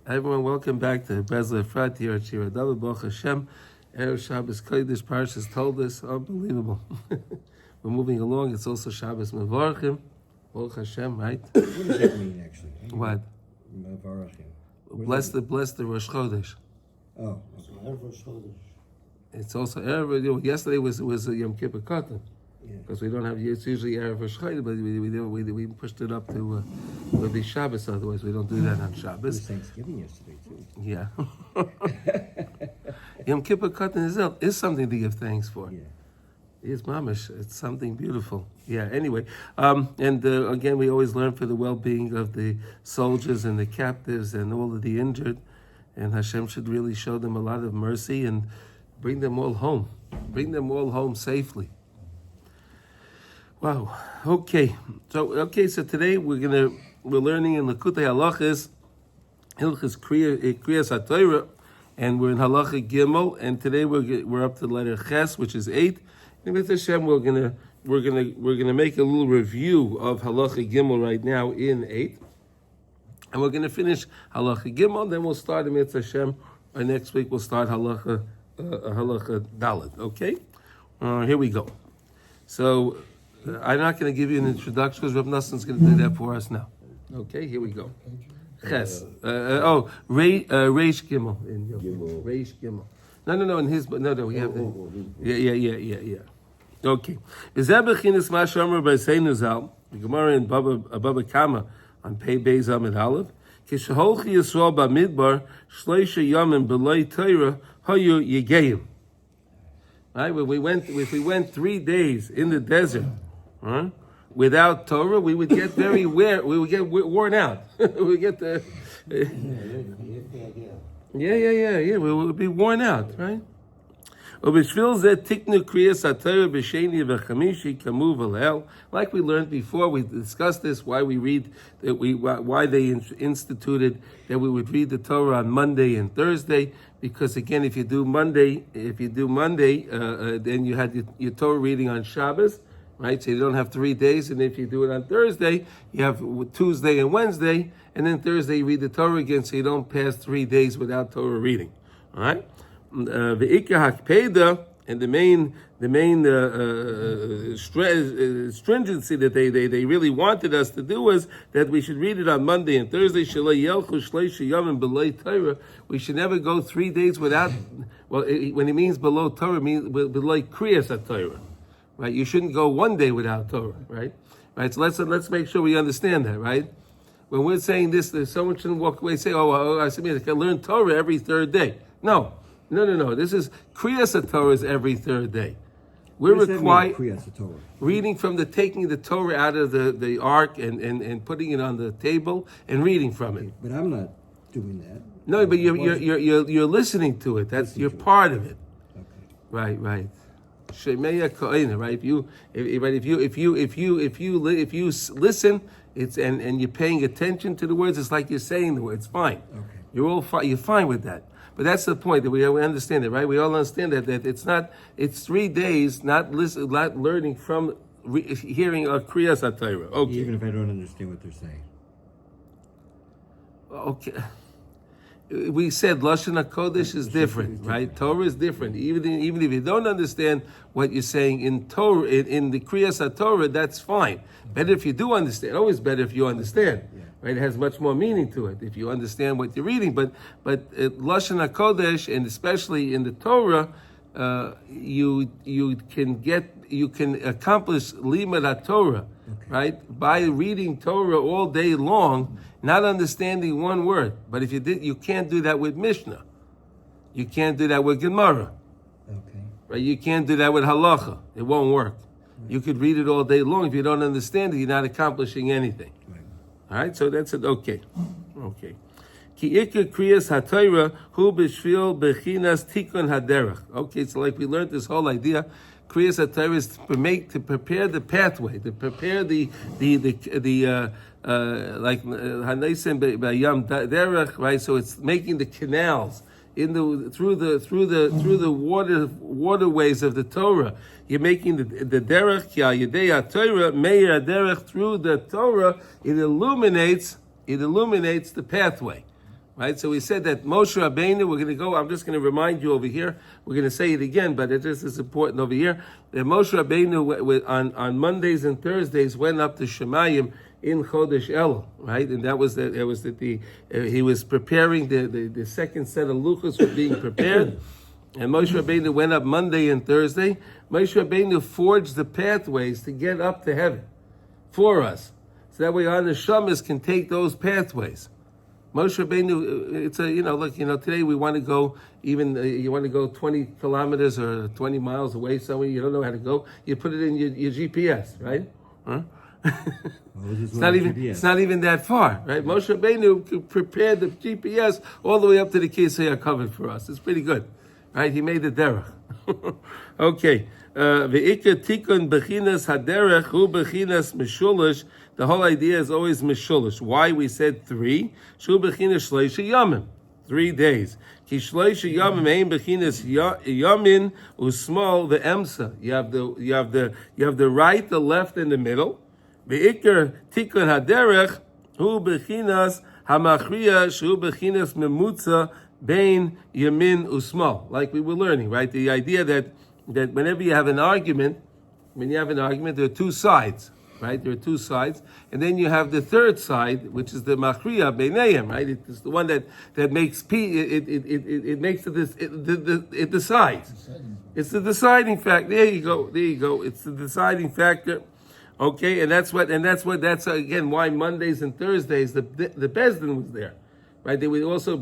Everyone, welcome back to Breslov Efrat here at Shira David Baruch Hashem. Erev Shabbos Kodesh Parshas told us, unbelievable. We're moving along. It's also Shabbos Mevarchim. Baruch Hashem, right? What does that mean, actually? What? Mevarchim. Bless the Rosh Chodesh. Oh, Erev Rosh Chodesh. It's also Erev. Yesterday was Yom Kippur Katan. yeah. Because we don't have, it's usually Erev Rosh Chodesh, but we pushed it up to would be Shabbos. Otherwise, we don't do that on It was Shabbos. Thanksgiving yesterday, too. Yeah. Yom Kippur Katan is something to give thanks for. Yeah. It's mamish. It's something beautiful. Yeah. Anyway, and again, we always learn for the well-being of the soldiers and the captives and all of the injured, and Hashem should really show them a lot of mercy and bring them all home. Bring them all home safely. Wow. Okay. So today we're learning in Likutey Halachos Torah, and we're in Halacha Gimel, and today we're up to the letter Ches, which is 8. And with Hashem, we're gonna make a little review of Halacha Gimel right now in 8, and we're gonna finish Halacha Gimel. Then we'll start in Mitzvah Hashem. Next week we'll start Halacha Dalet. Okay, here we go. So I'm not going to give you an introduction because Rav Nassan's going to do that for us now. Okay, here we go. Ches. Reish Gimel. Reish Gimel. No. In his, no. We have. Yeah. Okay. Is that bechinas ma shomer b'seinu zal? The Gemara in Baba Kama on Pei Beis Amid Aleph. Kishaholchi Yisrael b'Midbar shleisha yamim b'loi Torah hayu yigeim. Right? If we went 3 days in the desert, without Torah, we would get we would get worn out. We would get the. Yeah. We would be worn out, right? Like we learned before, we discussed this, why they instituted that we would read the Torah on Monday and Thursday, because again, if you do Monday, then you had your Torah reading on Shabbos, right? So you don't have 3 days, and if you do it on Thursday, you have Tuesday and Wednesday, and then Thursday you read the Torah again, so you don't pass 3 days without Torah reading, all right? The Ikka Hakpeda, and the main stringency that they really wanted us to do was that we should read it on Monday and Thursday. We should never go 3 days without. Well, when it means below Torah, it means below Kriyas Torah, right? You shouldn't go 1 day without Torah, right? Right. So let's make sure we understand that, right? When we're saying this, someone shouldn't walk away and say, I can learn Torah every third day. No. This is Kriyas Torah is every third day. We're required reading from taking the Torah out of the ark and putting it on the table and reading from it. But I'm not doing that. No, but you're listening to it. You're part of it. Okay. Right. Shemeya Koina, right? If you listen, it's and you're paying attention to the words, it's like you're saying the words. Fine. Okay. You're fine with that. But that's the point, that we understand it, right? We all understand that it's 3 days, not learning from hearing a Kriyas Torah. Okay. Even if I don't understand what they're saying. Okay. We said Lashon HaKodesh is different, right? Torah is different. Even if you don't understand what you're saying in Torah, in the Kriyas Torah, that's fine. Better if you do understand. Always better if you understand. Yeah. Right? It has much more meaning to it if you understand what you're reading. But Lashon HaKodesh, and especially in the Torah, you can accomplish Limud HaTorah, right? By reading Torah all day long, not understanding one word. But if you can't do that with Mishnah. You can't do that with Gemara. Okay. Right? You can't do that with Halacha. It won't work. Right. You could read it all day long. If you don't understand it, you're not accomplishing anything. All right, so that's it. Okay. Ki ikar kriyas haTorah hu b'shvil bechinas tikun haderech. Okay, so like we learned this whole idea, kriyas haTorah is to prepare the pathway, to prepare the like hanaysim b'yam derech, right? So it's making the canals through the waterways of the Torah. You're making the derech yadei Torah meir derech through the Torah. It illuminates the pathway. right? So we said that Moshe Rabbeinu, we're going to go, I'm just going to remind you over here, we're going to say it again, but it just is important over here, that Moshe Rabbeinu on Mondays and Thursdays went up to Shemayim in Chodesh Elul, right? And he was preparing the second set of luchos were being prepared. And Moshe Rabbeinu went up Monday and Thursday. Moshe Rabbeinu forged the pathways to get up to heaven for us. So that way our neshamas can take those pathways. Moshe Rabbeinu, it's today we want to go, you want to go 20 kilometers or 20 miles away somewhere, you don't know how to go, you put it in your GPS, right? Huh? It's not even that far, right? Moshe Rabbeinu prepared the GPS all the way up to the Kisei covered for us. It's pretty good, right? He made the derech. Okay. Ve'ikar tikun bechinas haderech hu bechinas mishulish. The whole idea is always mishulish. Why we said 3? Shu bechinas shleisha yamim, 3 days. Ki shleisha yamim ein bechinas yamin usmol ve'emsa. You have the right, the left, and the middle. Ve'ikar tikun haderech hu bechinas hamachriya shu bechinas memutza bein yamin usmol. Like we were learning, right? The idea that whenever you have an argument, there are 2 sides, right? There are 2 sides, and then you have the third side, which is the machriya beinayim, right? It's the one that makes it makes it decides. It's the deciding factor. There you go. It's the deciding factor. Okay, and that's again why Mondays and Thursdays the Bezdin was there, right? They would also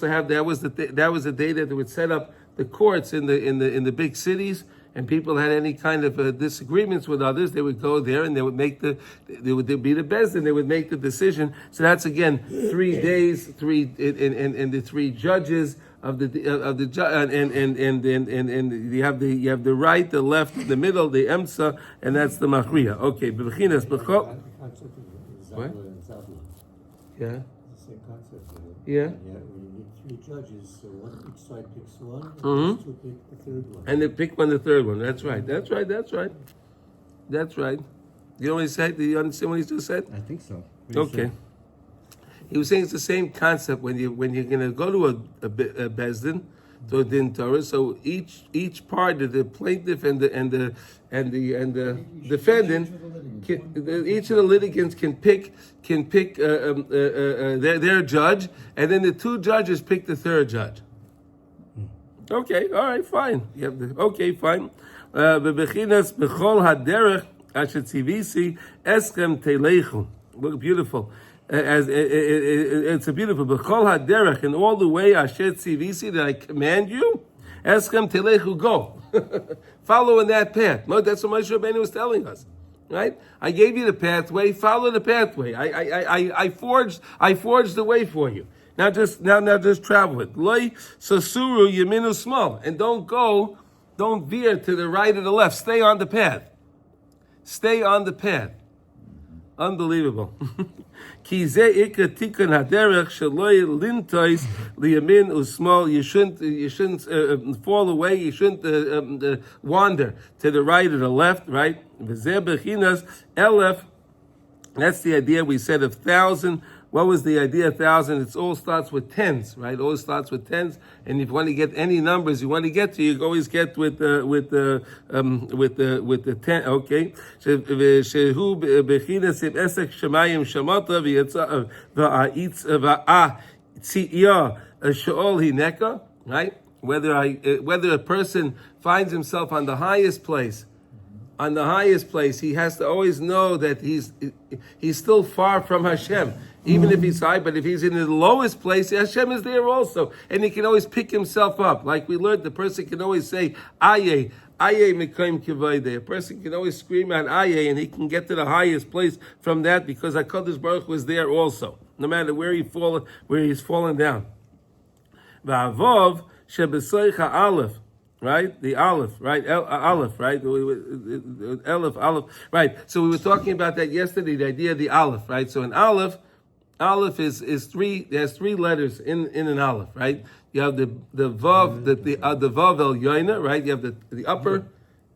have that was the day that they would set up the courts in the big cities, and people had any kind of disagreements with others, they would go there and they would be the Bezdin, they would make the decision. So that's again 3 days, and the 3 judges of the you have the right, the left, the middle, the emsa, and that's the machriya. Okay, bechinas bechol. What? Yeah. It's the same concept. Yeah. When you need 3 judges, so each side picks one, Mm-hmm. and 2 pick the third one. And they pick the third one. That's right. You know what he said? Do you understand what he just said? I think so. Okay. He was saying it's the same concept when you're going to go to a bezdin, to a din Torah. So each part of the plaintiff and the defendant, each of the litigants can pick their judge, and then the 2 judges pick the third judge. Okay, all right, fine. Fine. Bebechinas bechol haderech asher tzivisi eschem teilechu. Look beautiful. It's a beautiful bechol haderech, in all the way asher tzivisi that I command you, eschem teilechu, go. Follow in that path. That's what Moshe Rabbeinu was telling us. Right? I gave you the pathway. Follow the pathway. I forged the way for you. Now just travel it. Loi sasuru yaminu small, and don't veer to the right or the left. Stay on the path. Unbelievable. Ki ze ikar tikun haderech sheloi lintois liyamin usmol. You shouldn't fall away. You shouldn't wander to the right or the left. Right? V'zeh bechinas elef. That's the idea we said of 1,000. What was the idea? 1,000. It all starts with tens, right? Always starts with tens. And if you want to get any numbers you want to get to, you always get with the 10. Okay. Shehu bechinas im esek shemayim shamata v'yatza v'a'itz v'a'itziyah sheol hineka. Right? Whether a person finds himself on the highest place, he has to always know that he's still far from Hashem, even if he's high. But if he's in the lowest place, Hashem is there also, and he can always pick himself up. Like we learned, the person can always say Aye Mekayim Kivayde. A person can always scream out Aye, and he can get to the highest place from that because HaKadosh Baruch Hu was there also, no matter where he's fallen down. Va'avov shebesoicha aleph. Right? The Aleph, right? Aleph, right? Aleph, right? So we were talking about that yesterday, the idea of the Aleph, right? So an Aleph is 3, there's 3 letters in an Aleph, right? You have the Vav, the Vav El Yoina, right? You have the upper,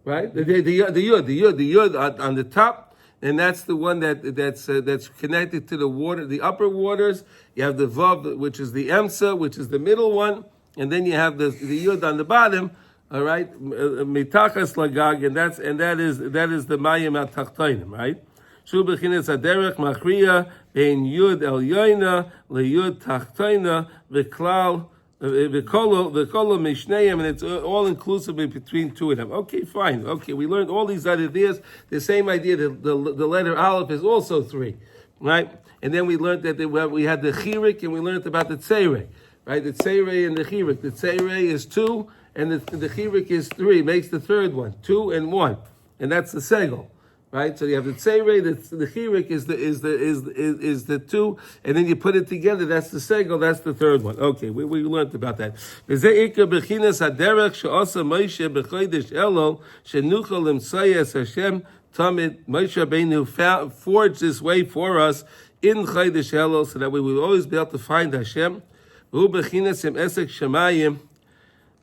right? The Yud on the top, and that's the one that's connected to the water, the upper waters. You have the Vav, which is the Emsa, which is the middle one, and then you have the Yud on the bottom. All right, mitachas lagag, and that is the mayim at tachtonim, right? Shu b'chinas haderech machriya bein Yud el yoina leyud tachtoina v'klal v'kolo mishneim, and it's all inclusive between two of them. Okay, fine. Okay, we learned all these other ideas. The same idea that the letter Aleph is also 3, right? And then we learned that we had the chirik, and we learned about the tzeirei, right? The tzeirei and the chirik. The tzeirei is 2, and the chirik is 3. Makes the third one 2 and 1, and that's the segel. Right, so you have the tzeirei, the chirik is the 2, and then you put it together. That's the segel. That's the third one. Okay, we learned about that. Moshe Rabbeinu forged this way for us in Chodesh Elul, so that we will always be able to find Hashem.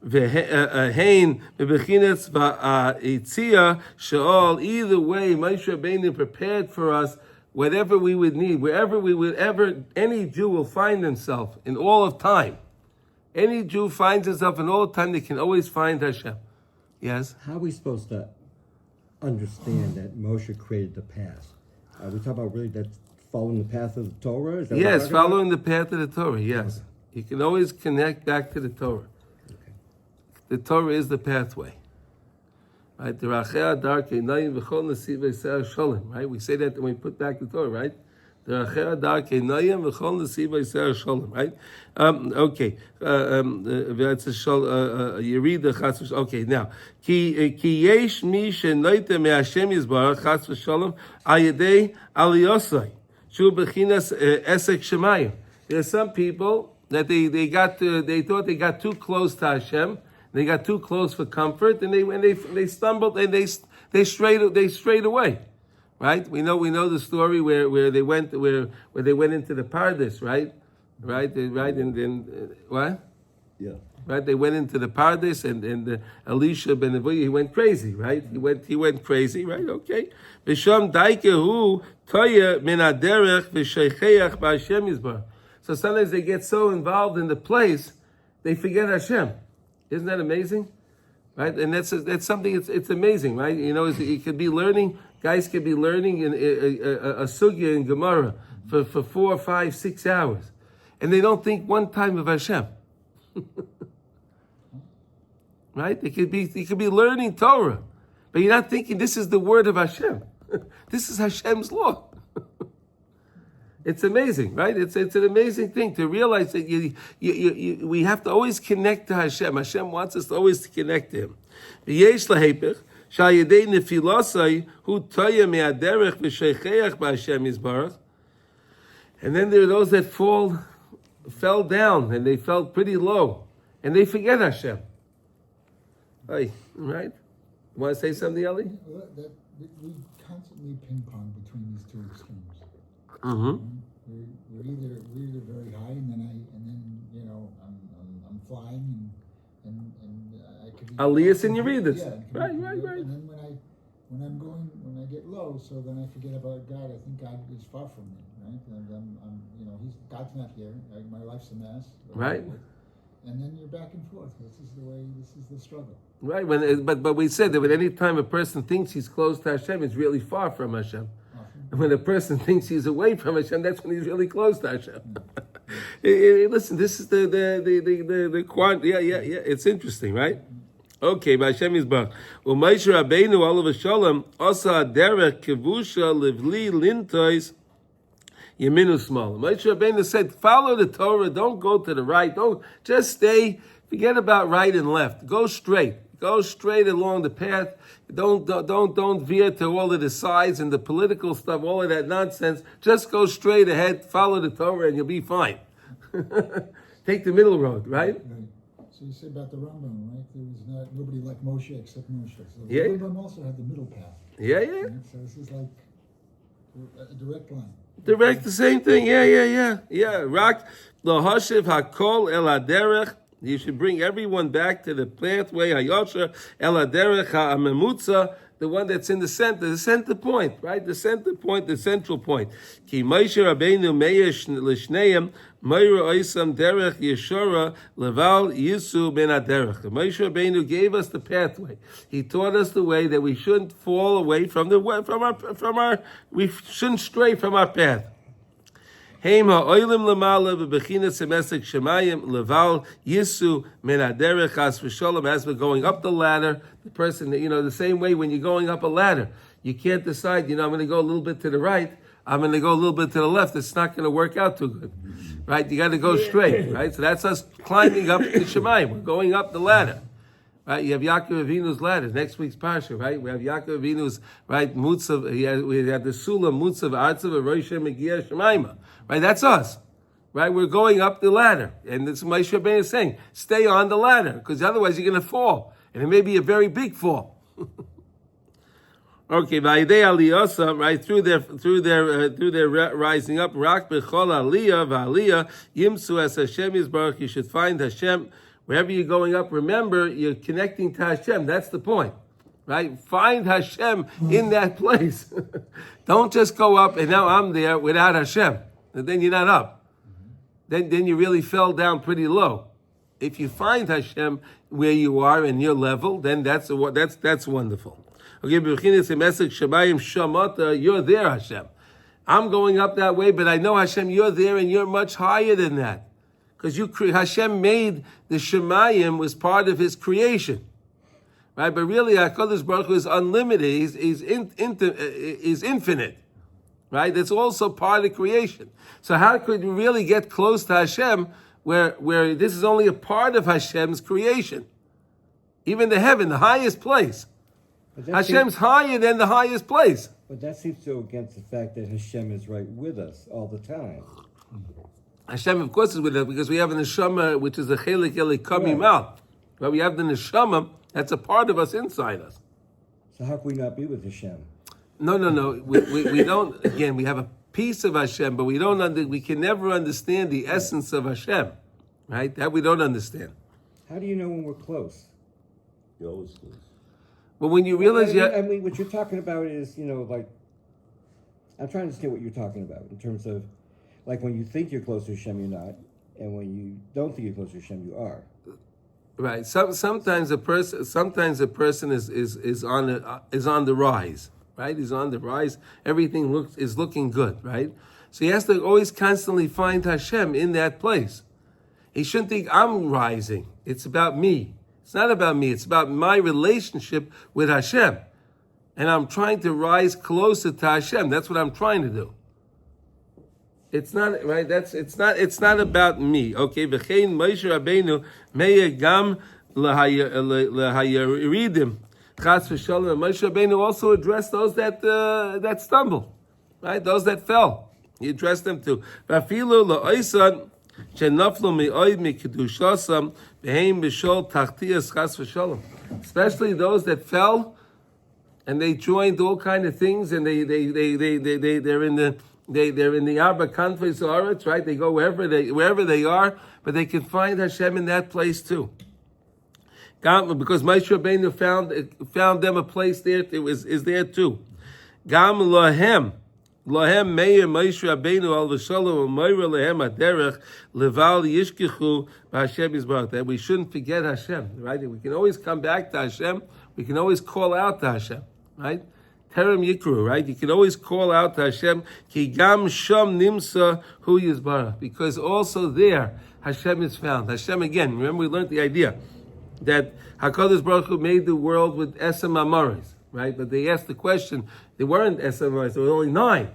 Ve'hein bebechinas va'yitzia she'ol. Either way, Moshe Rabbeinu prepared for us whatever we would need, wherever we would ever. Any Jew will find himself in all of time. Any Jew finds himself in all of time. They can always find Hashem. Yes. How are we supposed to understand that Moshe created the path? We talk about really that following the path of the Torah. Is that yes, following the path of the Torah. Yes, you can always connect back to the Torah. The Torah is the pathway. Right? Right? We say that when we put back the Torah, right? Right? Okay. You read the Chas. Okay, now. Ki yesh mi shenoite me Hashem yizbarach Chas v'sholom al yedei aliyosai shu bechinas esek shemayim. There are some people that they thought they got too close to Hashem. They got too close for comfort, and they stumbled, and they strayed away, right? We know the story where they went into the paradise, right, and then what? Yeah. Right, they went into the paradise, and Elisha ben Nevi, he went crazy, right? He went crazy, right? Okay. V'sham daikehu toya min haderech v'sheicheach b'Hashem yizbarach. So sometimes they get so involved in the place, they forget Hashem. Isn't that amazing? Right? And that's something, it's amazing, right? You could be learning, guys could be learning in a sugya in Gemara for 4, 5, 6 hours. And they don't think one time of Hashem. Right? You could be learning Torah, but you're not thinking this is the word of Hashem. This is Hashem's law. It's amazing, right? It's an amazing thing to realize that we have to always connect to Hashem. Hashem wants us to always connect to Him. V'yesh lahepech shal yedei nefilasai hu toya me'aderech v'sheicheach b'Hashem yizbarach. And then there are those that fell down, and they felt pretty low, and they forget Hashem. Hey, right? You want to say something, Eli? We constantly ping pong between these two extremes. Mm-hmm. We're either very high, and then I'm flying, and I could be Aliyas and Yeridas. Yeah, Right. And then when I get low, so then I forget about God. I think God is far from me, right? And God's not here. My life's a mess. Right. And then you're back and forth. This is the struggle. Right. But we said that any time a person thinks he's close to Hashem, he's really far from Hashem. And when a person thinks he's away from Hashem, that's when he's really close to Hashem. Listen, this is the quant. Yeah. It's interesting, right? Okay, by Hashem Yisbarach. Well, Moshe Rabbeinu, all of a shalom, asa derech kevusha livli lintois yeminu small. Moshe Rabbeinu said, follow the Torah. Don't go to the right. Don't just stay. Forget about right and left. Go straight. Go straight along the path. Don't veer to all of the sides and the political stuff, all of that nonsense. Just go straight ahead, follow the Torah, and you'll be fine. Take the middle road, right? Right. So you say about the Rambam, right? There was nobody like Moshe except Moshe. So the Yeah. Rambam also had the middle path. Yeah. Right? So this is like a direct line. Direct the same thing. Yeah. Rak lohashiv hakol el haderech. You should bring everyone back to the pathway, Hayosher, El Haderech HaMemutza, the one that's in the center point, right? The center point, the central point. Ki Moshe Rabbeinu meish l'shneim meira oisam derech yeshora leval yisu ben haderech. Moshe Rabbeinu gave us the pathway. He taught us the way that we shouldn't fall away from we shouldn't stray from our path. Hema oilim lamala b'bechina semesek shemayim leval yisu min haderech chas v'sholom. As we're going up the ladder, the person, the same way when you're going up a ladder, you can't decide, I'm going to go a little bit to the right, I'm going to go a little bit to the left. It's not going to work out too good, right? You got to go straight, right? So that's us climbing up the shemayim. We're going up the ladder. Right, you have Yaakov Avinu's ladder. Next week's parsha, right? We have Yaakov Avinu's mutzav. We had the sulam mutzav artzav roisha megia shemaima. Right, that's us. Right, we're going up the ladder, and this Moshe Rabbeinu is saying, stay on the ladder, because otherwise you're going to fall, and it may be a very big fall. Okay, va'idei aliyasa, right, through their rising up, rak b'chol aliyah va'aliyah yimsu as Hashem yisbarach. You should find Hashem. Wherever you're going up, remember, you're connecting to Hashem. That's the point, right? Find Hashem in that place. Don't just go up and now I'm there without Hashem. And then you're not up. Then you really fell down pretty low. If you find Hashem where you are in your level, then that's wonderful. Okay, it's a message, Shabayim Shamata, you're there, Hashem. I'm going up that way, but I know, Hashem, you're there and you're much higher than that. Because Hashem made the Shemayim was part of His creation, right? But really, HaKadosh Baruch Hu is unlimited. He's infinite, right? That's also part of creation. So how could you really get close to Hashem, where this is only a part of Hashem's creation? Even the heaven, the highest place, Hashem's higher than the highest place. But that seems to go against the fact that Hashem is right with us all the time. Hashem, of course, is with us because we have an neshama, which is a chelik elikamim out. But we have the neshama that's a part of us inside us. So how can we not be with Hashem? No. We don't. Again, we have a piece of Hashem, but we don't. We can never understand the essence of Hashem, right? That we don't understand. How do you know when we're close? You're always close. But when you realize, I mean, what you're talking about is, like, I'm trying to understand what you're talking about in terms of. Like when you think you're close to Hashem, you're not, and when you don't think you're close to Hashem, you are. Right. Sometimes a person is on the rise. Right. He's on the rise. Everything is looking good. Right. So he has to always constantly find Hashem in that place. He shouldn't think I'm rising. It's about me. It's not about me. It's about my relationship with Hashem, and I'm trying to rise closer to Hashem. That's what I'm trying to do. It's not right. It's not about me. Okay. V'chein Moshe Rabbeinu meya gam lahayiridim chas v'shalom. Moshe Rabbeinu also addressed those that stumble, right? Those that fell. He addressed them too. V'afilu la'oisan shenaflu mi'oid mi'kedushasam v'heim b'shol tachtiyas chas v'shalom. Especially those that fell and they joined all kind of things and they're in the Arba Kanfei Zoretz, right? They go wherever they are, but they can find Hashem in that place too. Because Moshe Rabbeinu found them a place there. Is there too. Gam lahem meir Moshe Rabbeinu al v'shalom u'meira lehem aderech leval yishkichu b'Hashem yisbarach. That we shouldn't forget Hashem, right? We can always come back to Hashem. We can always call out to Hashem, right? Terem Yikru, right? You can always call out to Hashem, Ki Gam Sham Nimsa Hu Yizbarach, because also there Hashem is found. Hashem again. Remember, we learned the idea that Hakadosh Baruch Hu made the world with Esem Amaris, right? But they asked the question. There weren't Esem Amaris. There were only 9,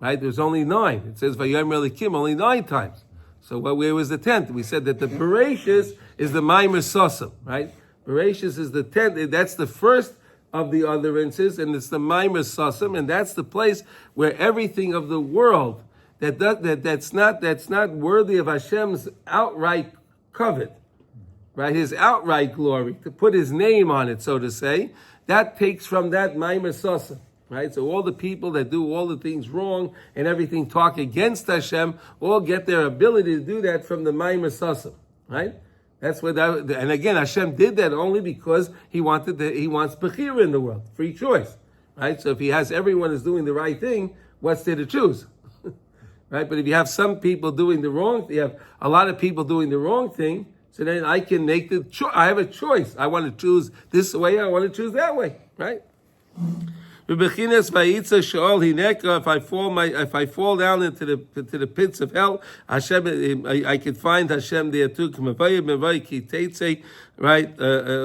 right? There was only 9. It says Vayomer Elikim only 9 times. So where was the 10th? We said that the Bereshis is the Maimer Sosam, right? Bereshis is the 10th. That's the first of the utterances, and it's the Maimer Sasam, and that's the place where everything of the world that's not worthy of Hashem's outright covet, right? His outright glory, to put His name on it, so to say, that takes from that Maimer Sasam, right? So all the people that do all the things wrong and everything talk against Hashem all get their ability to do that from the Maimer Sasam, right? That's what that, and again, Hashem did that only because He wants Bechira in the world, free choice, right? So if He has everyone is doing the right thing, what's there to choose, right? But if you have some people doing the wrong, you have a lot of people doing the wrong thing, so then I can make the choice. I have a choice. I want to choose this way. I want to choose that way, right? If I fall down into the pits of hell, Hashem, I could find Hashem there too. Right? That's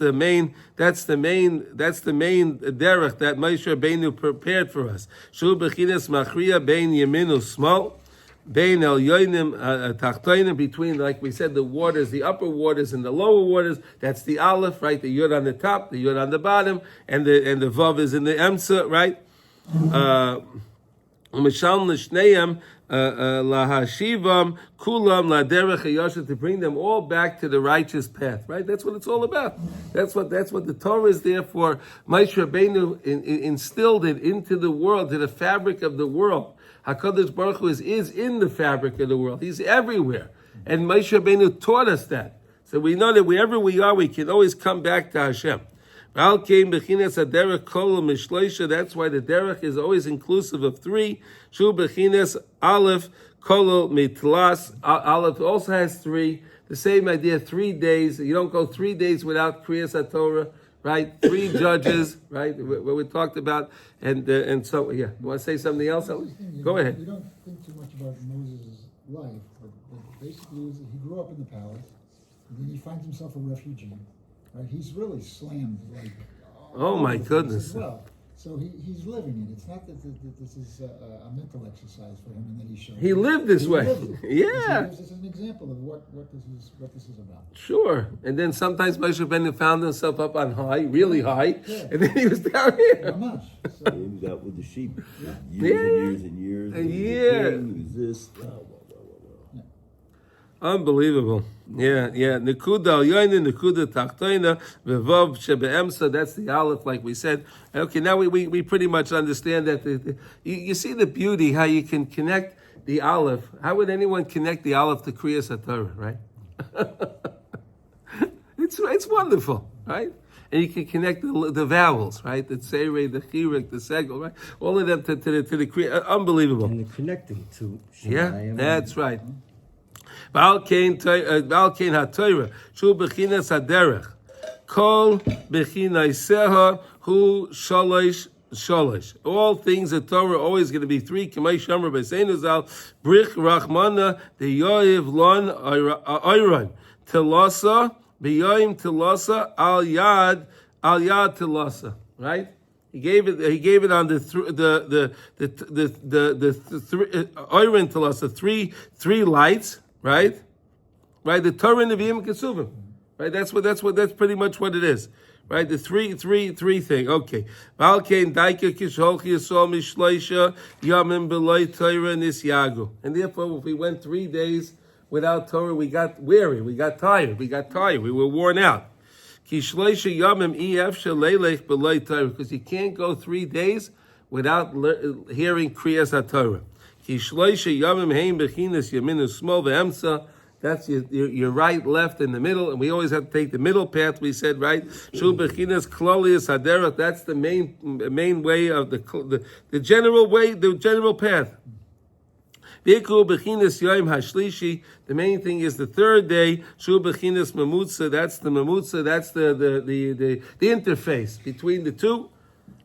the main derech that Moshe Rabbeinu prepared for us. Shu bechinas machria bein yamin u'smal. Bein el yoinim tachtoinim, between, like we said, the waters, the upper waters and the lower waters. That's the aleph, right? The yod on the top, the yod on the bottom, and the vav is in the emsa, right? Umishal l'shneim lahashivam kulam laderech hayosher, to bring them all back to the righteous path, right? That's what it's all about. That's what the Torah is there for. Moshe Rabbeinu instilled it into the world, to the fabric of the world. HaKadosh Baruch Hu is in the fabric of the world. He's everywhere. And Moshe Rabbeinu taught us that. So we know that wherever we are, we can always come back to Hashem. That's why the derech is always inclusive of three. Shu bechinas aleph kol mitlas. Aleph also has three. The same idea, 3 days. You don't go 3 days without Kriyas HaTorah. Right, 3 judges, right? What we talked about, and so yeah. You want to say something else? Go ahead. You don't think too much about Moses' life, but basically he grew up in the palace, and then he finds himself a refugee. Right, he's really slammed like. Oh my goodness! As well. So he's living it. It's not that this is a mental exercise for him, and then he shows. He lived this way. Yeah. This is an example of what this is about. Sure. And then sometimes Moshe Rabbeinu found himself up on high, really high, and then he was down here. Not much. So he was out with the sheep. Years and years. A year. This. Unbelievable. Yeah. Nekuda al yoinin, nekuda tachtoina, vevav shebe'emsa. That's the aleph, like we said. Okay, now we pretty much understand that. You see the beauty, how you can connect the aleph. How would anyone connect the aleph to Kriyas HaTorah, right? It's wonderful, right? And you can connect the vowels, right? The tzerei, the chirik, the segel, right? All of them to the Kriyas. Unbelievable. And connecting to Shemayim. Yeah, that's right. Baal Kain HaTorah, Shu Bechinas HaDerech, Kol Bechinaiseha Hu Sholosh. All things of Torah are always going to be 3. K'may Shomer B'Seinu Zal, Brich Rachmana, the Yoiv Lon Oyron, Telasa, B'Yoim Telasa, Al Yad Telasa. Right? He gave it on the Oyron Telasa, 3 lights. Right? The Torah and the Nevi'im and Kesuvim. Right? That's pretty much what it is. Right? The three thing. Okay. Valkein daika kisholchi yisol mishleisha yamim belay Torah nisyagu. And therefore, if we went 3 days without Torah, we got weary, we got tired, we were worn out. Kishleisha yamim efsha leilech belay Torah, because you can't go 3 days without hearing Kriyas HaTorah. Kishleisha yamim hein bechinas yamin small ve'emsa. That's your right, left, and the middle, and we always have to take the middle path. We said, right? Shu bechinas klolius haderech. That's the main way of the general way, the general path. V'ikru bechinas yom hashlishi. The main thing is the 3rd day. Shu bechinas mamutza. That's the mamutza. That's the interface between the two.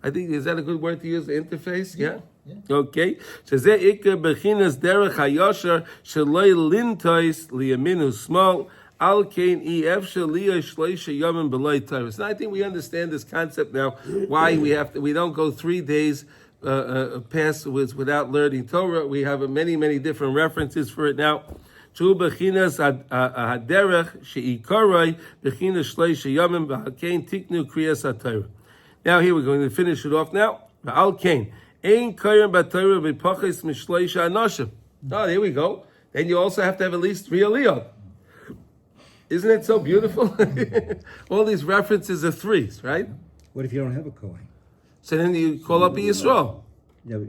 I think, is that a good word to use? The interface, yeah. Okay. Shezeh ikar bechinas derech hayosher sheloi lintois liyaminu small al kein efshel liyah shleisha yomim belay Torah. So I think we understand this concept now. Why we don't go 3 days past without learning Torah. We have many different references for it now. Shu bechinas haderech she'ikaroi bechinas shleisha yomim b'hakein tiknu kriyas haTorah. Now here we're going to finish it off now. Al kein. Ein kayim b'Torah b'pachis mishleisha anoshim. Oh, there we go. Then you also have to have at least 3 aliyot. Isn't it so beautiful? All these references are 3s, right? What if you don't have a Kohen? So then you call up a Yisrael. No,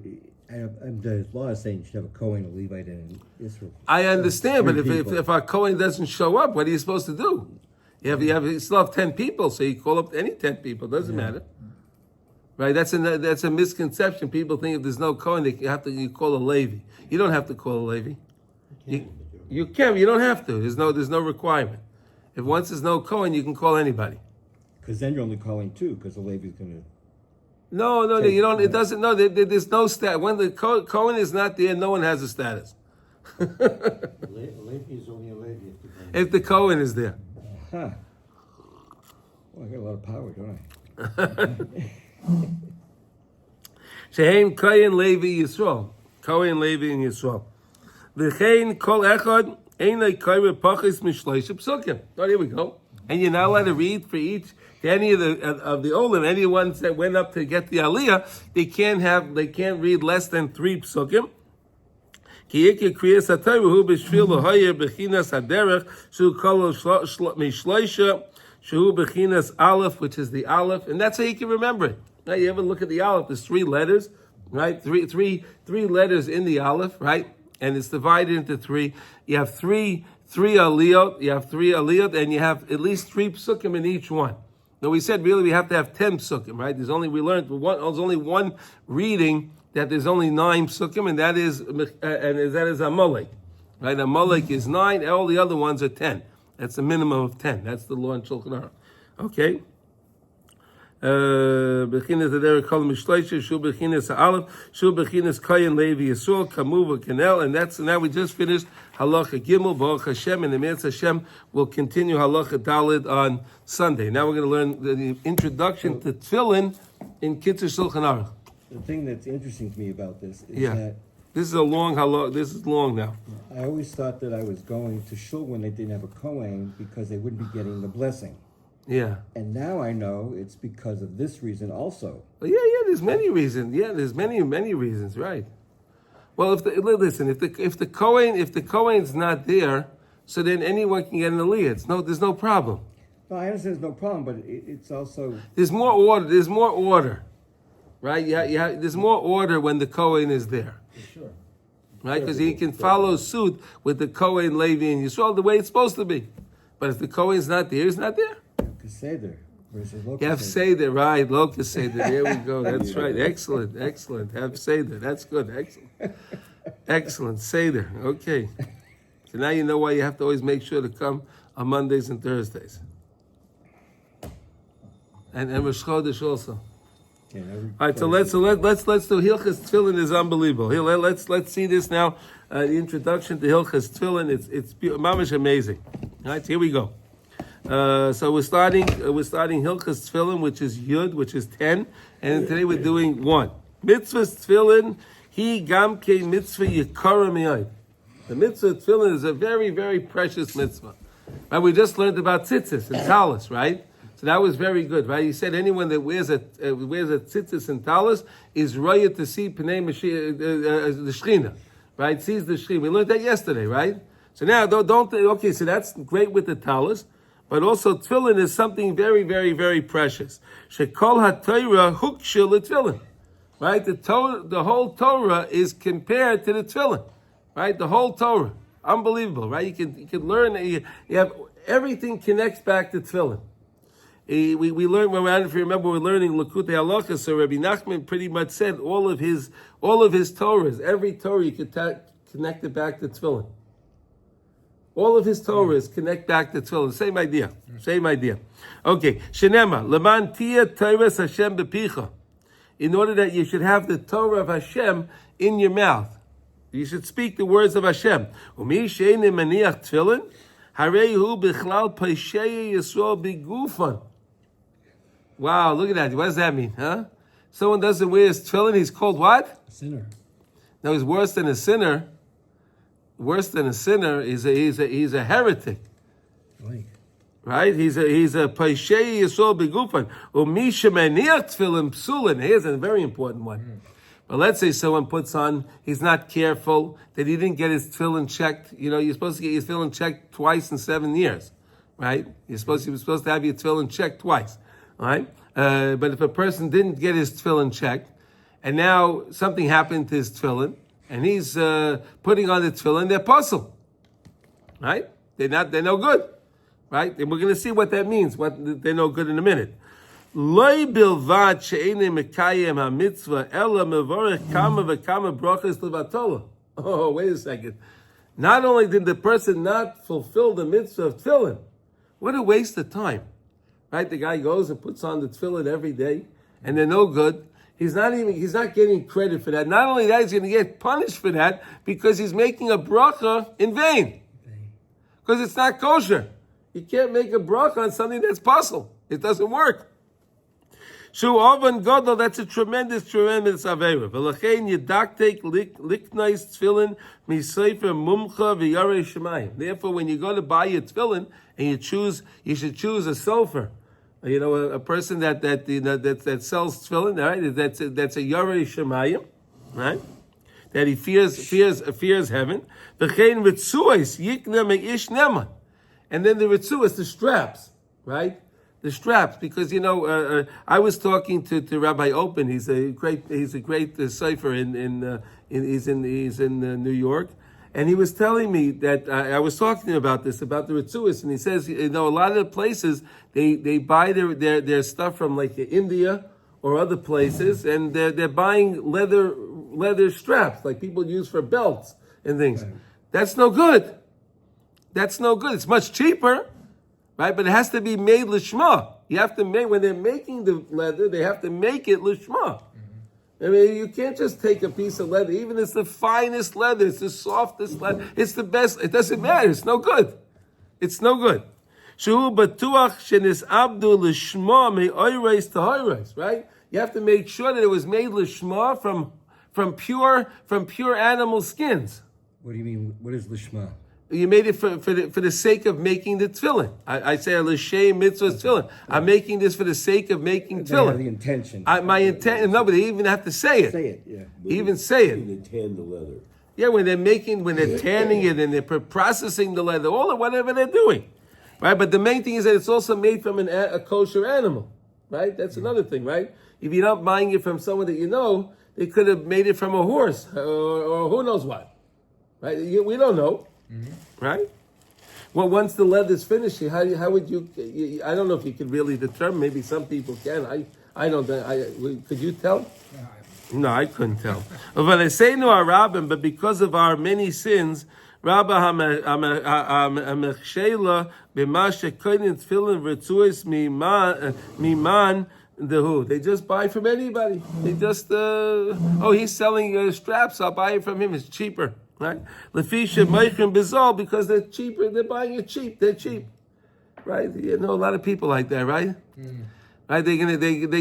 The law is saying you should have a Kohen, a Levite, and an Israel. I understand, but Three if people. our Kohen doesn't show up, what are you supposed to do? You still have 10 people, so you call up any 10 people. Doesn't matter, right? That's a misconception. People think if there's no Kohen, you call a Levi. You don't have to call a Levi. You can. You don't have to. There's no requirement. If once there's no Kohen, you can call anybody. Because then you're only calling two, because the Levi's going to... No, you don't. It doesn't. No, there's no stat. When the Kohen is not there, no one has a status. Levi is only a Levi If the Kohen is there. Huh. Well, I got a lot of power, don't I? Shehein Kohen Levi Yisrael. Kohen Levi and Yisrael. V'chein kol echad einay koyre pachis mishloish psukim. Oh, here we go. And you're not allowed to read for each. Any of the olim, any ones that went up to get the aliyah, they can't read less than 3 psukim. Ki ikir kriyas haTorah hu b'shvil l'hoyer b'chinas haderech shu kol mishloisha shu b'chinas aleph, which is the aleph, and that's how you can remember it. Now you ever look at the aleph? There's 3 letters, right? Three letters in the aleph, right? And it's divided into 3. You have three aliyot. You have 3 aliyot, and you have at least 3 psukim in each one. Now we said really we have to have 10 psukim, right? There's only one reading that there's only 9 psukim, and that is Amalek, right? Amalek is 9. All the other ones are 10. That's the minimum of 10. That's the law in Shulchan Aruch. Okay. Bechinas Adar Kol Mishleisha Shu Bechinas Aleph Shu Bechinas Kohen Levi Yisrael Kamuva Kanel, and that's now we just finished Halacha Gimel Baruch Hashem, and the Emetz Hashem will continue Halacha Daled on Sunday. Now we're going to learn the introduction to Tefillin in Kitzur Shulchan Aruch. The thing that's interesting to me about this is that this is a long halacha. This is long now. I always thought that I was going to shul when they didn't have a Kohen because they wouldn't be getting the blessing. Yeah. And now I know it's because of this reason also. Well, yeah. There's many reasons. Yeah, there's many reasons. Right. Well, if the Kohen's not there, so then anyone can get an aliyah. There's no problem. No, I understand there's no problem, but it's also... There's more order. Right? Yeah. There's more order when the Kohen is there. Sure. Right? Because he can follow suit with the Kohen, Levi, and Yisrael the way it's supposed to be. But if the Kohen's not there, he's not there. Seder versus You have Seder, right? Locust Seder. There we go. That's right. Excellent. Have Seder. That's good. Excellent. Seder. Okay. So now you know why you have to always make sure to come on Mondays and Thursdays. And Rosh Chodesh also. Yeah, All right, so let's do Hilchas Tefillin is unbelievable. Here, let's see this now. The introduction to Hilchas Tefillin. It's mamish amazing. All right, here we go. So we're starting Hilchas Tefillin, which is Yud, which is 10, and today we're doing 1. Mitzvahs Tefillin, he gamke mitzvah yikara miyad. The mitzvah of Tefillin is a very, very precious mitzvah. Right? We just learned about tzitzis and talis, right? So that was very good, right? He said anyone that wears a tzitzis and talis is raya to see Pnei the Shechina, right? Sees the Shechina. We learned that yesterday, right? So now okay, so that's great with the talis. But also, tefillin is something very, very, very precious. Shekol haTorah huksha l'tefillin, right? The whole Torah is compared to the tefillin, right? The whole Torah, unbelievable, right? You can learn. You have everything connects back to tefillin. We learned if you remember, we're learning Likutey Halachos. So Rabbi Nachman pretty much said all of his Torahs, every Torah you could connect it back to tefillin. All of his Torahs connect back to tefillin. Same idea. Okay. Shenema, leman tia Torahs Hashem bepicha. In order that you should have the Torah of Hashem in your mouth. You should speak the words of Hashem. Umi she'eini maniach tefillin, harei hu bichlal paishei Yisrael bigufan. Wow, look at that. What does that mean, huh? Someone doesn't wear his tefillin, he's called what? A sinner. No, he's worse than a sinner. Worse than a sinner, he's a heretic, right? He's a paishei Yisrael begufan. Umi shemaniach tefillin psulin. Here's a very important one. But let's say someone puts on, he's not careful, that he didn't get his tefillin checked. You know, you're supposed to get your tefillin checked twice in 7 years, right? You're supposed to have your tefillin checked twice, all right? But if a person didn't get his tefillin checked, and now something happened to his tefillin, and he's putting on the tefillin, they're puzzle, right? They're no good, right? And we're going to see what that means. What they're no good in a minute. Loi bilvad she'ene mekayem hamitzvah ela mevorech kama v'kama brachas levatola. Oh, wait a second. Not only did the person not fulfill the mitzvah of tefillin, what a waste of time, right? The guy goes and puts on the tefillin every day, and they're no good. He's not getting credit for that. Not only that, he's going to get punished for that because he's making a bracha in vain. Because it's not kosher. You can't make a bracha on something that's puzzle. It doesn't work. Shu oven gadol, that's a tremendous avera. V'lachein yedaktek liknais tefillin misefer mumcha v'yarei shemayim. Therefore, when you go to buy your tefillin and you should choose a sofer. You know, a person that sells tefillin, right? That's a yarei shemayim, right? That he fears heaven. V'chein ritzuos yikna meish neman, and then the ritzuos, the straps, right? The straps, because I was talking to Rabbi Open. He's a great cipher he's in New York, and he was telling me that I was talking to him about this, about the ritzuos, and he says a lot of the places they buy their stuff from like India or other places, and they're buying leather straps like people use for belts and things. Right. That's no good. It's much cheaper. Right, but it has to be made lishma. You have to make, when they're making the leather, they have to make it lishma. Mm-hmm. I mean, you can't just take a piece of leather, even if it's the finest leather, it's the softest leather, it's the best. It doesn't matter. It's no good. Shehu batuach shenis abdu lishma me'oireis tahoireis. Right, you have to make sure that it was made lishma from pure animal skins. What do you mean? What is lishma? You made it for the sake of making the tefillin. I say l'shem mitzvah tefillin. I'm making this for the sake of making tefillin. The intention. My intent. No, but they even have to say it. Say it, yeah. Even say it. They tan the leather. Yeah, when they're tanning it and they're processing the leather, whatever they're doing, right? But the main thing is that it's also made from a kosher animal, right? That's another thing, right? If you're not buying it from someone that you know, they could have made it from a horse or who knows what, right? We don't know. Mm-hmm. Right? Well, once the leather's finished, how would you? I don't know if you could really determine. Maybe some people can. I don't. Could you tell? No, I couldn't tell. But I say no, our rabbin, but because of our many sins, Rabba hamechshela b'mashe koinin tefillin v'tzuos miman dehu. They just buy from anybody. They just he's selling straps. I'll buy it from him. It's cheaper. Right? Lefisha Meichrim Bizol, because they're cheaper, they're buying it cheap, they're cheap. Right? You know a lot of people like that, right? Mm. Right? They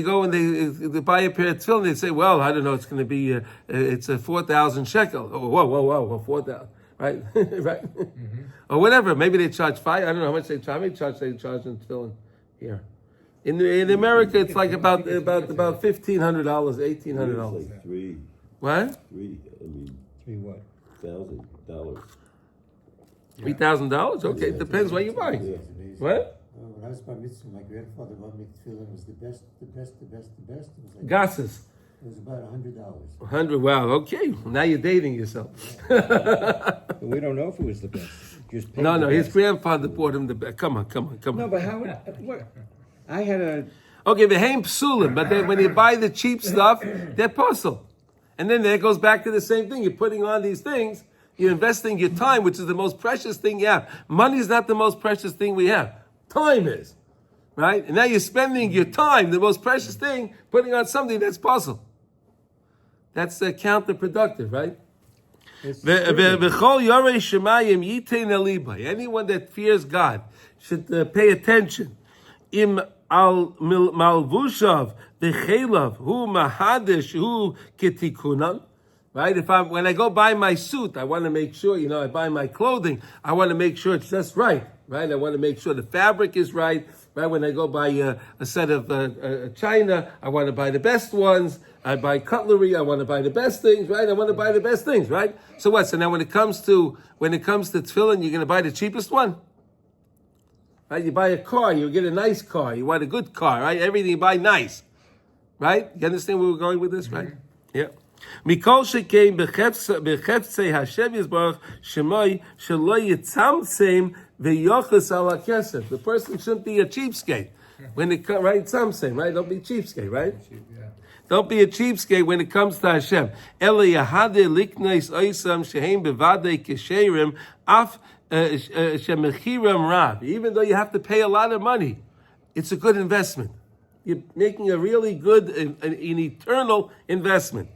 go and they buy a pair of tefillin, they say, well, I don't know, it's gonna be it's a 4,000 shekel. Oh, whoa, 4,000. Right? Right? Mm-hmm. Or whatever. Maybe they charge 5. I don't know how much they charge. They charge in tefillin here. In America it's like about $1,500, $1,800. Like three. What? Three. I mean. Three what? $1,000. $3,000? Okay, it depends what you buy. Yeah. What? When I was bar mitzvah, my grandfather bought me tefillin. Was the best. It was like Gasses. It was about $100. 100. Wow. Okay. Now you're dating yourself. But we don't know if it was the best. Just paid No. the His best. grandfather bought him the best. Come on. No, but how would what? I had a. Okay, the haim psulim, but then when you buy the cheap stuff, they're puzzle. And then it goes back to the same thing. You're putting on these things. You're investing your time, which is the most precious thing you have. Money is not the most precious thing we have. Time is. Right? And now you're spending your time, the most precious thing, putting on something that's puzzle. That's counterproductive, right? Anyone that fears God should pay attention. Im al malvushav bechelav hu mahadish hu ketikunan. Right? When I go buy my suit, I want to make sure, I buy my clothing, I want to make sure it's just right. Right? I want to make sure the fabric is right. Right? When I go buy a set of china, I want to buy the best ones. I buy cutlery, I want to buy the best things, right? I want to buy the best things, right? So what? So now when it comes to tefillin, you're going to buy the cheapest one? Right? You buy a car, you get a nice car, you want a good car, right? Everything you buy nice. Right? You understand where we're going with this, right? Yeah. Mikol shekain becheftzei Hashem Yisbarach shemoi shelo yitzamtzem veyochas ala kesef. The person shouldn't be a cheapskate when it comes, right? Tzamtzem, right? Don't be cheapskate, right? Don't be a cheapskate when it comes to Hashem. Ela yahade liknais oisam shehem bevadei kesherim af shemechiram rav. Even though you have to pay a lot of money, it's a good investment. You're making a really good, an eternal investment.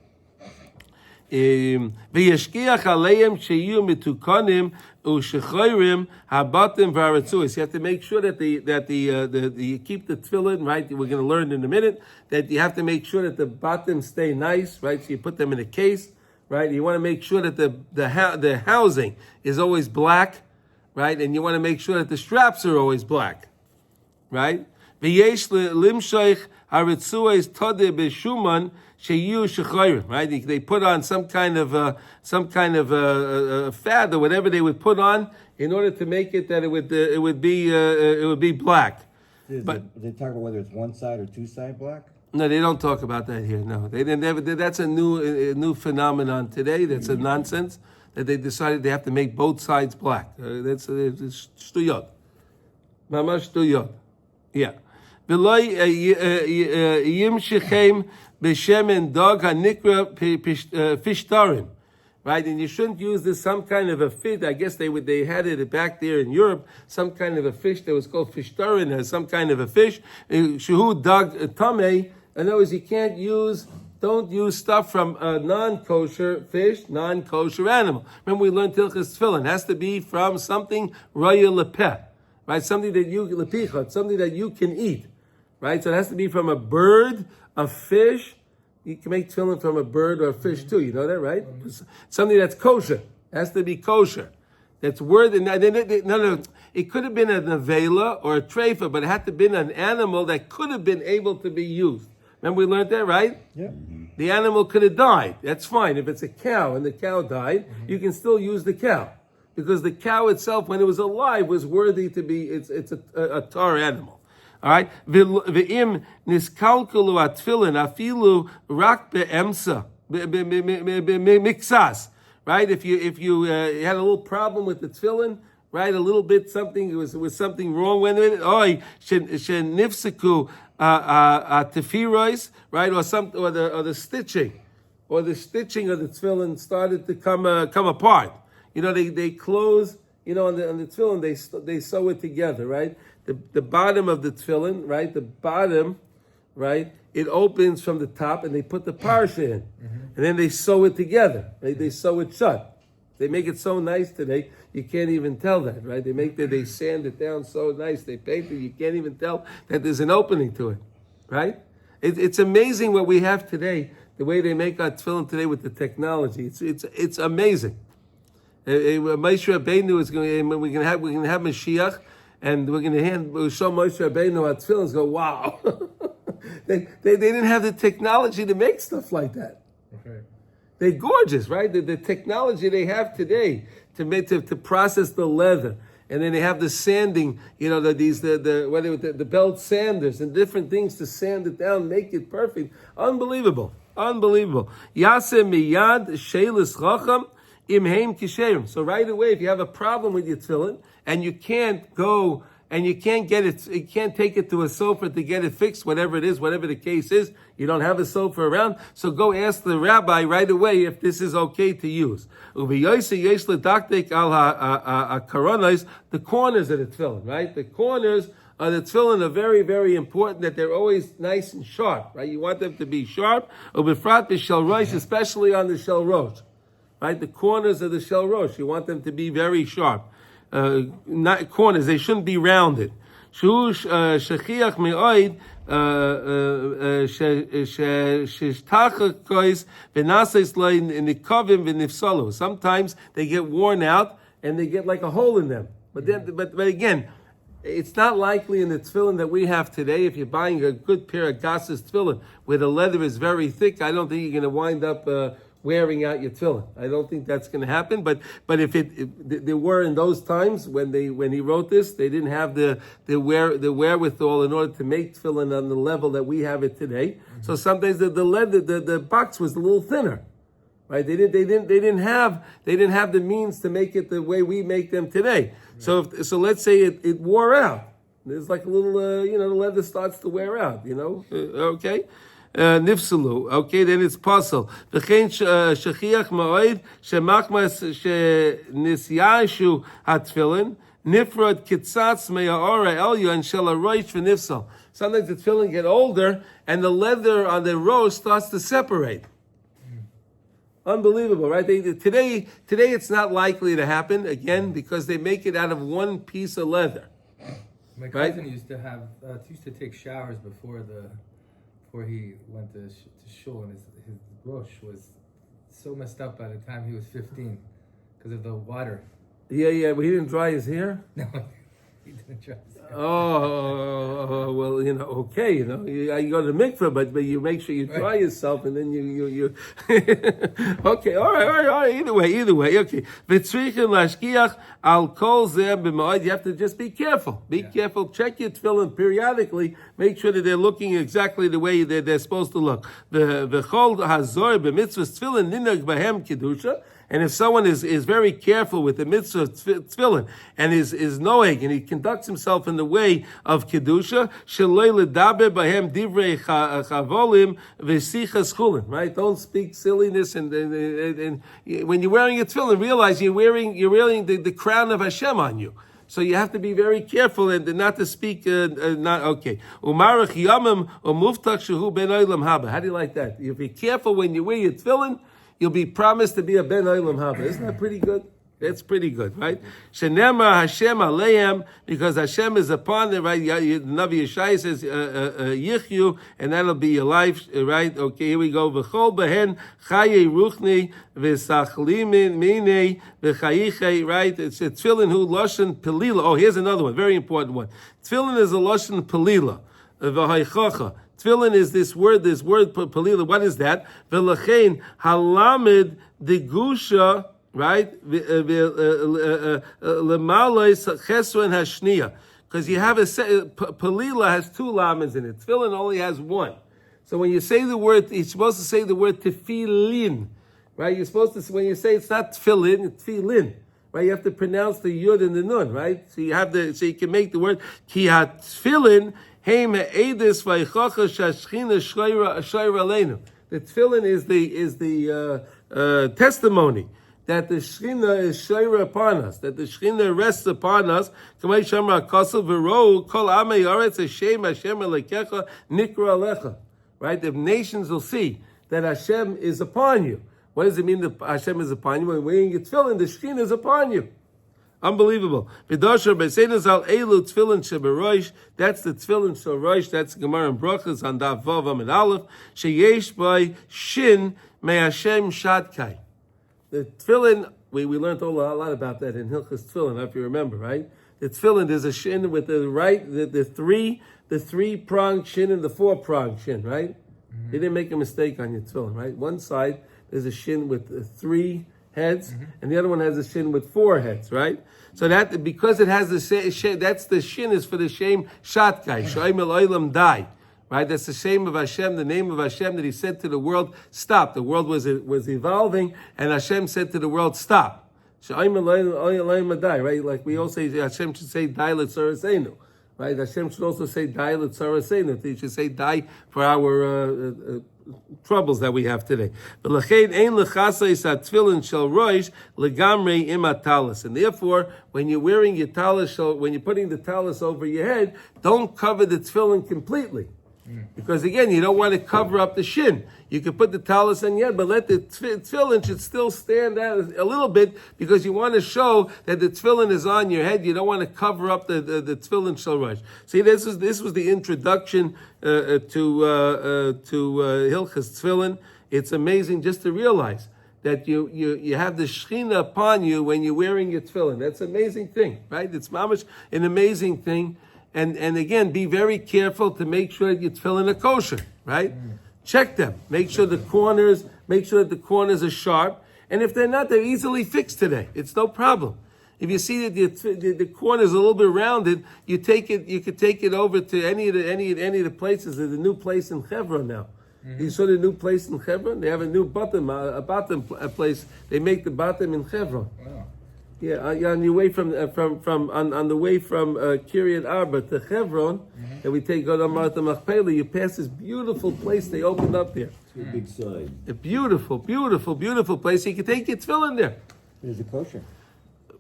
V'yashkiach aleim sheyu mitukanim u'shechorim habatim v'aratzuis. You have to make sure that you keep the tefillin, right? We're going to learn in a minute that you have to make sure that the bottom stay nice, right? So you put them in a case, right? You want to make sure that the housing is always black, right? And you want to make sure that the straps are always black, right? V'yesh limshoich haratzuis todeh b'shuman. Right? They put on some kind of fat or whatever they would put on in order to make it that it would be black. But they talk about whether it's one side or two side black. No, they don't talk about that here. No, they didn't. That's a new phenomenon today. That's a nonsense that they decided they have to make both sides black. It's shtuyot, mamash shtuyot. Yeah. V'loy yimshechem b'shemen dog hanikra fishtarim, right? And you shouldn't use this some kind of a fish. I guess they had it back there in Europe, some kind of a fish that was called fishtarim, as some kind of a fish. Shehu dog tamei. In other words, don't use stuff from a non-kosher fish, non-kosher animal. Remember, we learned Hilchos Tefillin. It has to be from something raya lepeh, right? Something that you can eat, right? So it has to be from a bird, a fish. You can make tefillin from a bird or a fish too. You know that, right? Something that's kosher. It has to be kosher. That's worthy. No. It could have been a nevela or a treifa, but it had to have been an animal that could have been able to be used. Remember we learned that, right? Yeah. The animal could have died. That's fine. If it's a cow and the cow died, you can still use the cow. Because the cow itself, when it was alive, was worthy to be, it's a tar animal. All right? V'im niskalkulu atfilin afilu rak be'emsa, mixas. Right? If you had a little problem with the tefillin, right? A little bit something, it was something wrong with it. Oy, shenifseku tefirois, right? Or the stitching of the tefillin started to come apart. You know, they close, you know, on the tefillin, they sew it together, right? The bottom of the tefillin, right? The bottom, right? It opens from the top, and they put the parsha in, and then they sew it together. Right? They sew it shut. They make it so nice today, you can't even tell that, right? They sand it down so nice. They paint it, you can't even tell that there's an opening to it, right? It's amazing what we have today. The way they make our tefillin today with the technology, it's amazing. Moshe Rabbeinu is going. We're going to have Mashiach, and we're going to show Moshe Rabbeinu our tefillin. Go, wow! they didn't have the technology to make stuff like that. Okay. They're gorgeous, right? The technology they have today to process the leather, and then they have the sanding. You know, the belt sanders and different things to sand it down, make it perfect. Unbelievable. Yaseh miyad sheilis chacham. So right away, if you have a problem with your tefillin and you can't go and you can't get it, you can't take it to a sofer to get it fixed, whatever it is, whatever the case is, you don't have a sofer around, so go ask the rabbi right away if this is okay to use. The corners of the tefillin, right? The corners of the tefillin are very, very important, that they're always nice and sharp, right? You want them to be sharp, especially on the shel rosh. Right, the corners of the shel rosh, you want them to be very sharp. Not corners; they shouldn't be rounded. Shechiach me'oid sheshtachakos v'naseis loin nikovim v'nifsalo. Sometimes they get worn out and they get like a hole in them. But again, it's not likely in the tefillin that we have today. If you're buying a good pair of Gas's tefillin where the leather is very thick, I don't think you're going to wind up wearing out your tefillin. I don't think that's going to happen. But if there were in those times when he wrote this, they didn't have the wherewithal in order to make tefillin on the level that we have it today. So sometimes the leather, the box was a little thinner, right? They didn't have the means to make it the way we make them today. Right. So let's say it wore out. There's like a little, the leather starts to wear out. Okay. Nifsalu. Okay, then it's puzzle. V'chein shechiach ma'oid shemachmas shenisyashu hatfilin nifrod kitzatz me'aora elyon shel harosh v'nifsal. Sometimes the tefillin get older and the leather on the row starts to separate. Unbelievable, right? Today it's not likely to happen again because they make it out of one piece of leather. My cousin used to take showers before he went to shul, and his brush was so messed up by the time he was 15 because of the water. Yeah, but he didn't dry his hair? No, he didn't dry his hair. Oh, well, okay, you go to the mikveh, but you make sure you dry yourself, and then you okay, all right, either way, okay. V'tzrichen lashkiach al kol zeh b'ma'od. You have to just be careful. Be careful. Check your tefillin periodically. Make sure that they're looking exactly the way they're supposed to look. V'chol hazor b'mitzvahs tefillin ninag bahem kedusha. And if someone is very careful with the mitzvah of tefillin and is noeg and he conducts himself in the way of kedusha, sheloi ledaber bahem divrei chavolim v'sichas chulin. Right? Don't speak silliness and when you're wearing a tefillin, realize you're wearing the crown of Hashem on you. So you have to be very careful and not to speak. Not okay. Umarach yamim umuftach shehu ben olam haba. How do you like that? You be careful when you wear your tefillin. You'll be promised to be a ben olam haba. Isn't that pretty good? That's pretty good, right? Shenema Hashem aleim, because Hashem is upon it, right? Navi Yeshai says yichyu, and that'll be your life, right? Okay, here we go. V'chol behen chaye ruchni v'sachlimin mine v'chayiche, right? It's a tefillin hu loshen pelila. Oh, here's another one, very important one. Tefillin is a loshen pelila. V'haychacha. Tefillin is this word pelila. What is that? V'lachein halamid digusha, right? Lemalais chesron hashniya. Because you have pelila has two lamids in it. Tefillin only has one. So when you say the word, you're supposed to say the word tefillin, right? You're supposed to, when you say it's not tefillin, it's tefillin, right? You have to pronounce the yud and the nun, right? So you can make the word ki ha-tefillin. The tefillin is the testimony that the Shechina is shayra upon us, that the Shechina rests upon us. Right? The nations will see that Hashem is upon you. What does it mean that Hashem is upon you? When wearing your tefillin, the Shechina is upon you. Unbelievable. That's the tefillin shorosh. That's Gemara and Brachas on Daf Vav Amid Aleph. Sheyesh by shin me'ashem shadkai. The tefillin, we learned a lot about that in Hilchas Tefillin, if you remember, right? The tefillin, there's a shin with the three pronged shin and the 4-pronged shin, right? Mm-hmm. They didn't make a mistake on your tefillin, right? One side there's a shin with 3 heads, and the other one has a shin with 4 heads, right? So that because it has the shin, that's the shin is for the shame shatkai, shoim el olam dai, right? That's the shame of Hashem, the name of Hashem that He said to the world, stop. The world was evolving, and Hashem said to the world, stop. Shoim el olam dai, right? Like we all say, Hashem should say dai l'tzaraseinu, right? Hashem should also say dai l'tzaraseinu. He should say dai for our troubles that we have today. And therefore, when you're wearing your talis, when you're putting the talis over your head, don't cover the tefillin completely. Because again, you don't want to cover up the shin. You can put the talis on your head, but let the tefillin should still stand out a little bit because you want to show that the tefillin is on your head. You don't want to cover up the tefillin shorosh. See, this was the introduction to Hilchas Tefillin. It's amazing just to realize that you have the Shechina upon you when you're wearing your tefillin. That's an amazing thing, right? It's mamash an amazing thing. And again, be very careful to make sure your tefillin are kosher, right? Check them. Make sure the corners Make sure that the corners are sharp. And if they're not, they're easily fixed today. It's no problem. If you see that the corner is a little bit rounded, you could take it over to any of the places. There's a new place in Hebron now. You saw the new place in Hebron? They have a new bottom place. They make the bottom in Hebron. Wow. Yeah, on your way on the way from Kiryat Arba to Hebron, and we go to Martha Machpelah, you pass this beautiful place they opened up there. It's a big sign. A beautiful, beautiful, beautiful place. You can take your tefillin there. Is it kosher?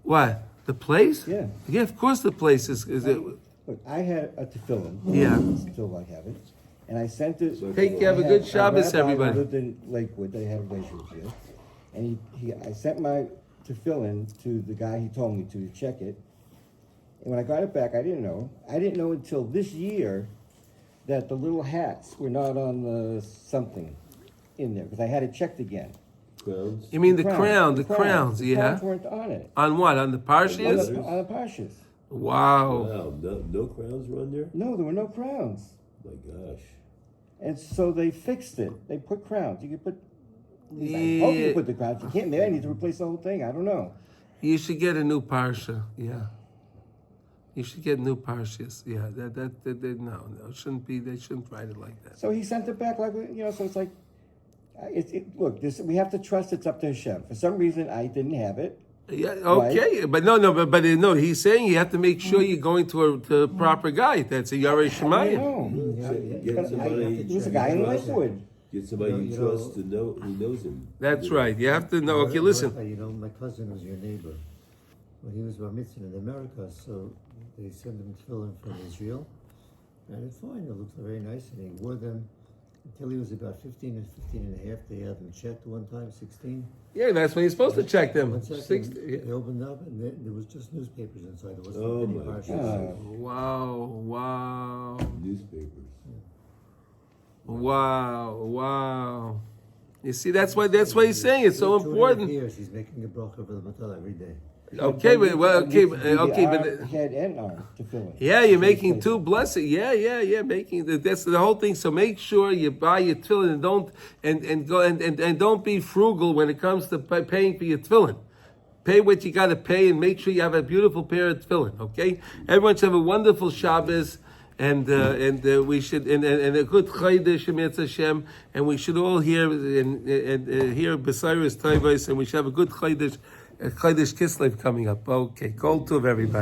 What? The place? Yeah. Yeah, of course the place is it. Look, I had a tefillin. Yeah. Still I have it. And I sent it. You have a good Shabbos, rabbi everybody. who lived in Lakewood. They had a relationship with. And I sent my tefillin to the guy he told me to check it. And when I got it back, I didn't know. I didn't know until this year that the little hats were not on the something in there because I had it checked again. Crowns. You mean the crowns, yeah. The crowns weren't on it. On what? On the Parshas? On the Parshas. Wow. Wow, no crowns were on there? No, there were no crowns. My gosh. And so they fixed it. They put crowns. You could put. I Yeah. hope you put the crowns. You can't. Maybe I need to replace the whole thing. I don't know. You should get a new Parsha. Yeah. You should get new Parshas. Yeah. No, it shouldn't be. They shouldn't write it like that. So he sent it back, like So it's like, look. We have to trust. It's up to Hashem. For some reason, I didn't have it. Yeah, okay, but no. He's saying you have to make sure you're going to a proper guy. That's a Yarei I Shemayim. know. Get somebody. It was a guy in Lakewood. Get somebody you trust to know who knows him. That's right. You have to know. Okay, listen. You know, my cousin was your neighbor. When he was bar mitzvah in America, so they sent him tefillin from Israel. And it's fine, it looked very nice, and he wore them until he was about 15 and 15 and a half. They had him checked one time, 16. Yeah, that's when you're supposed to check them. 1 second, 60, yeah. they opened up, and there was just newspapers inside. There wasn't Oh any my parshas. Wow. Newspapers. Wow. You see, that's why he's saying it's so 2.5 important. years, he's making a bracha for the matal every day. Okay, but Head and arm to fill it. yeah, you're making two blessings. Yeah, making that's the whole thing. So make sure you buy your tefillin and don't be frugal when it comes to paying for your tefillin. Pay what you got to pay and make sure you have a beautiful pair of tefillin. Okay, everyone should have a wonderful Shabbos. And we should and a good Chodesh Emetz Hashem, and we should all hear hear B'Sayros Tovos, and we should have a good Chodesh Kislev coming up. Okay, Kol Tov, everybody.